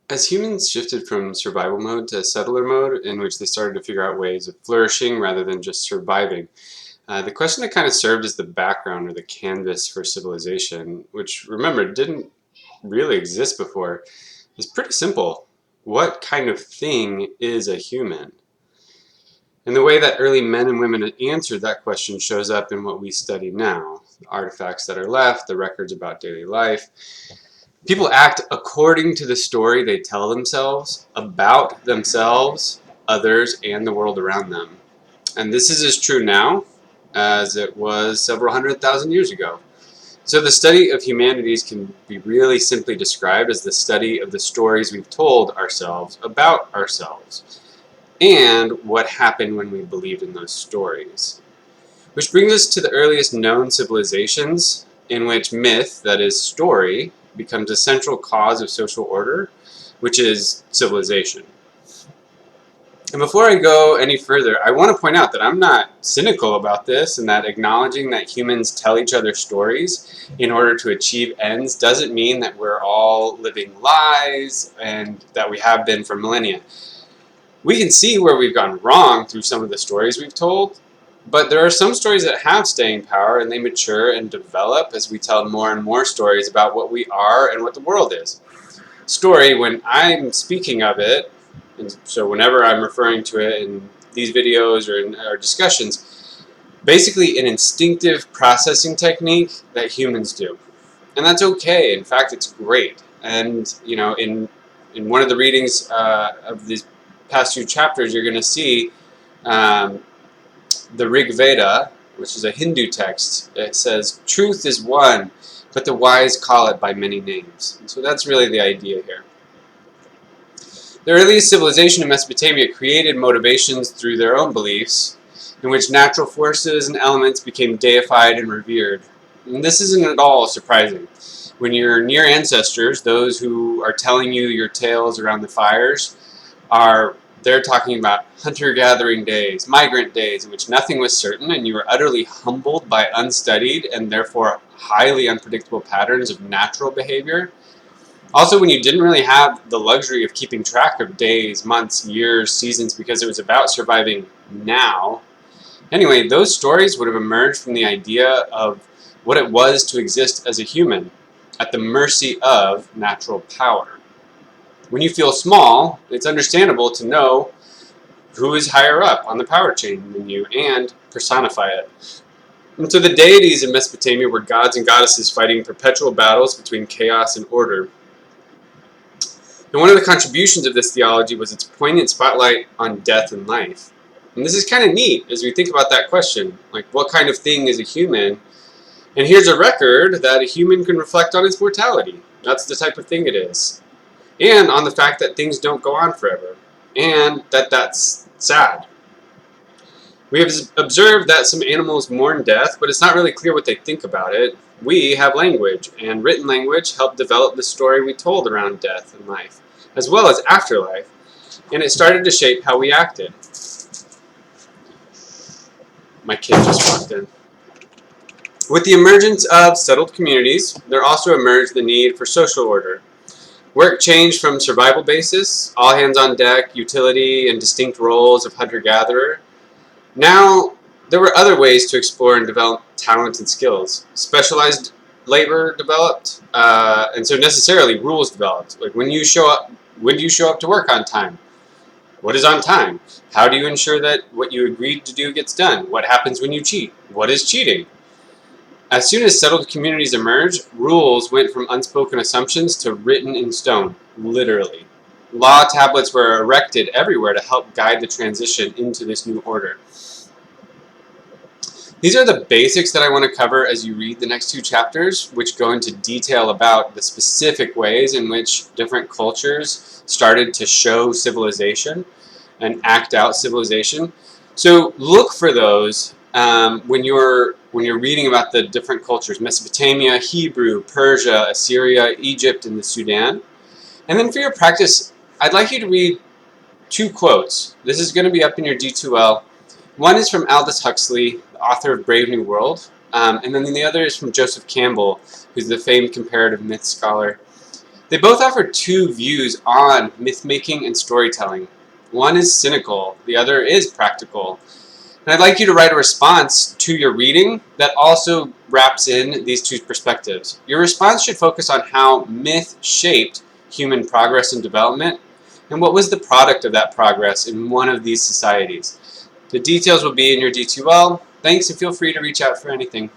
As humans shifted from survival mode to settler mode, in which they started to figure out ways of flourishing rather than just surviving, the question that kind of served as the background or the canvas for civilization, which remember didn't really exist before, is pretty simple. What kind of thing is a human? And the way that early men and women answered that question shows up in what we study now. The artifacts that are left, the records about daily life. People act according to the story they tell themselves about themselves, others, and the world around them. And this is as true now as it was several 100,000 years ago. So the study of humanities can be really simply described as the study of the stories we've told ourselves about ourselves and what happened when we believed in those stories. Which brings us to the earliest known civilizations in which myth, that is story, becomes a central cause of social order, which is civilization. And before I go any further, I want to point out that I'm not cynical about this, and that acknowledging that humans tell each other stories in order to achieve ends doesn't mean that we're all living lies and that we have been for millennia. We can see where we've gone wrong through some of the stories we've told, but there are some stories that have staying power and they mature and develop as we tell more and more stories about what we are and what the world is. Story, when I'm speaking of it, and so whenever I'm referring to it in these videos or in our discussions, basically an instinctive processing technique that humans do. And that's okay. In fact, it's great. And, in one of the readings of these past few chapters, you're going to see um, the Rig Veda, which is a Hindu text. It says, truth is one, but the wise call it by many names. And so that's really the idea here. The earliest civilization in Mesopotamia created motivations through their own beliefs, in which natural forces and elements became deified and revered. And this isn't at all surprising. When your near ancestors, those who are telling you your tales around the fires, they're talking about hunter-gathering days, migrant days, in which nothing was certain, and you were utterly humbled by unstudied and therefore highly unpredictable patterns of natural behavior. Also, when you didn't really have the luxury of keeping track of days, months, years, seasons, because it was about surviving now. Anyway, those stories would have emerged from the idea of what it was to exist as a human, at the mercy of natural power. When you feel small, it's understandable to know who is higher up on the power chain than you and personify it. And so the deities in Mesopotamia were gods and goddesses fighting perpetual battles between chaos and order. And one of the contributions of this theology was its poignant spotlight on death and life. And this is kind of neat as we think about that question, like what kind of thing is a human? And here's a record that a human can reflect on its mortality. That's the type of thing it is. And on the fact that things don't go on forever. And that's sad. We have observed that some animals mourn death, but it's not really clear what they think about it. We have language, and written language helped develop the story we told around death and life, as well as afterlife, and it started to shape how we acted. My kid just walked in. With the emergence of settled communities, there also emerged the need for social order. Work changed from survival basis, all hands on deck, utility, and distinct roles of hunter-gatherer. Now, there were other ways to explore and develop talent and skills. Specialized labor developed, and so necessarily rules developed. Like when do you show up to work on time? What is on time? How do you ensure that what you agreed to do gets done? What happens when you cheat? What is cheating? As soon as settled communities emerged, rules went from unspoken assumptions to written in stone, literally. Law tablets were erected everywhere to help guide the transition into this new order. These are the basics that I want to cover as you read the next two chapters, which go into detail about the specific ways in which different cultures started to show civilization and act out civilization. So look for those when you're reading about the different cultures: Mesopotamia, Hebrew, Persia, Assyria, Egypt, and the Sudan. And then for your practice, I'd like you to read two quotes. This is going to be up in your D2L. One is from Aldous Huxley, the author of Brave New World, and then the other is from Joseph Campbell, who's the famed comparative myth scholar. They both offer two views on myth-making and storytelling. One is cynical, the other is practical. And I'd like you to write a response to your reading that also wraps in these two perspectives. Your response should focus on how myth shaped human progress and development, and what was the product of that progress in one of these societies. The details will be in your D2L. Thanks, and feel free to reach out for anything.